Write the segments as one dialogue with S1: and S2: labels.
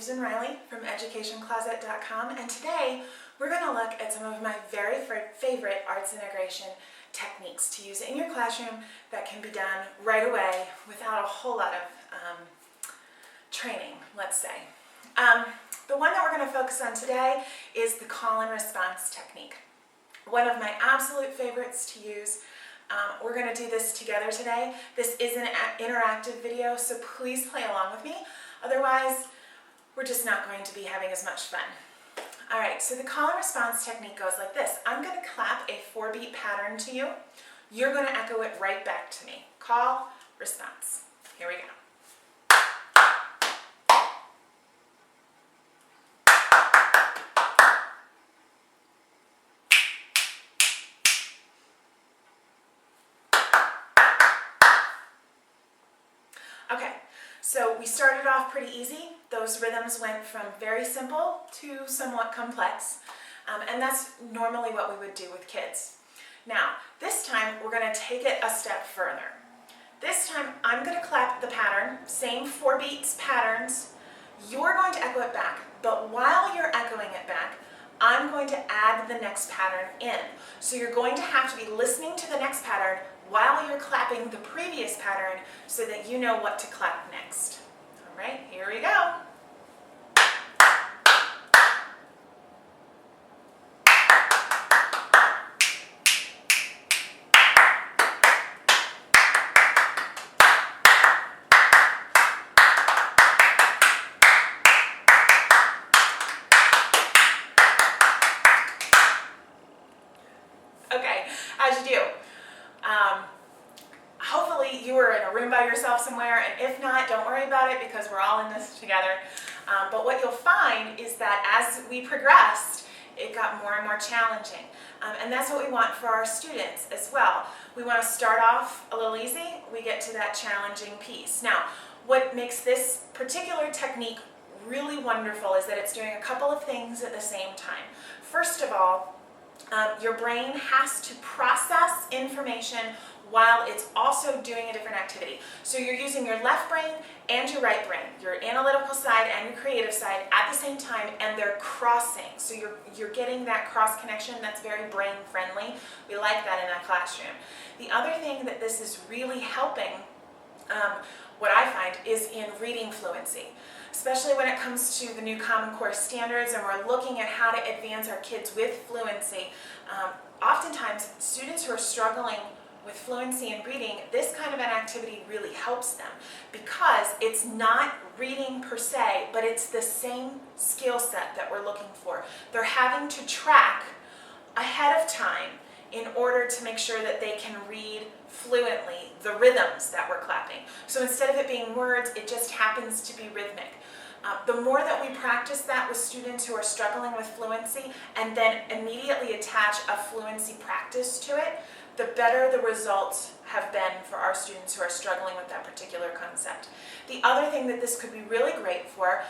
S1: Susan Riley from educationcloset.com, and today we're going to look at some of my very favorite arts integration techniques to use in your classroom that can be done right away without a whole lot of training, let's say. The one that we're going to focus on today is the call and response technique. One of my absolute favorites to use. We're going to do this together today. This is an interactive video, so please play along with me. Otherwise, we're just not going to be having as much fun. All right, so the call and response technique goes like this. I'm going to clap a 4-beat pattern to you. You're going to echo it right back to me. Call, response. Here we go. Okay, so we started off pretty easy. Those rhythms went from very simple to somewhat complex, and that's normally what we would do with kids. Now, this time we're going to take it a step further. This time I'm going to clap the pattern, same 4 beats patterns. You're going to echo it back, but while you're echoing it back, I'm going to add the next pattern in. So you're going to have to be listening to the next pattern while you're clapping the previous pattern so that you know what to clap next. All right, here we go. Okay, how'd you do? Hopefully you were in a room by yourself somewhere, and if not, don't worry about it because we're all in this together. But what you'll find is that as we progressed, it got more and more challenging. And that's what we want for our students as well. We want to start off a little easy, we get to that challenging piece. Now, what makes this particular technique really wonderful is that it's doing a couple of things at the same time. First of all, your brain has to process information while it's also doing a different activity. So you're using your left brain and your right brain, your analytical side and your creative side at the same time, and they're crossing. So you're getting that cross connection that's very brain friendly. We like that in a classroom. The other thing that this is really helping, what I find, is in reading fluency. Especially when it comes to the new Common Core standards and we're looking at how to advance our kids with fluency. Oftentimes, students who are struggling with fluency in reading, this kind of an activity really helps them because it's not reading per se, but it's the same skill set that we're looking for. They're having to track ahead of time in order to make sure that they can read fluently the rhythms that we're clapping. So instead of it being words, it just happens to be rhythmic. The more that we practice that with students who are struggling with fluency and then immediately attach a fluency practice to it, the better the results have been for our students who are struggling with that particular concept. The other thing that this could be really great for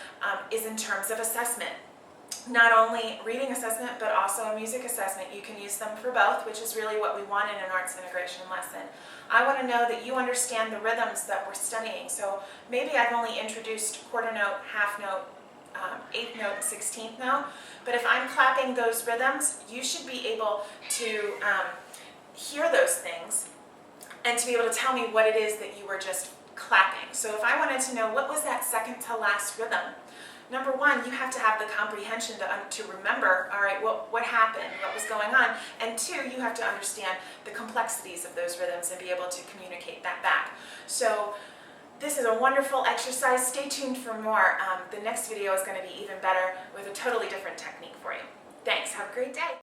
S1: is in terms of assessment. Not only reading assessment, but also a music assessment. You can use them for both, which is really what we want in an arts integration lesson. I want to know that you understand the rhythms that we're studying. So maybe I've only introduced quarter note, half note, eighth note, 16th note, but if I'm clapping those rhythms, you should be able to hear those things and to be able to tell me what it is that you were just clapping. So if I wanted to know what was that second to last rhythm, number one, you have to have the comprehension to remember, all right, what happened, what was going on, and two, you have to understand the complexities of those rhythms and be able to communicate that back. So this is a wonderful exercise. Stay tuned for more. The next video is going to be even better with a totally different technique for you. Thanks. Have a great day.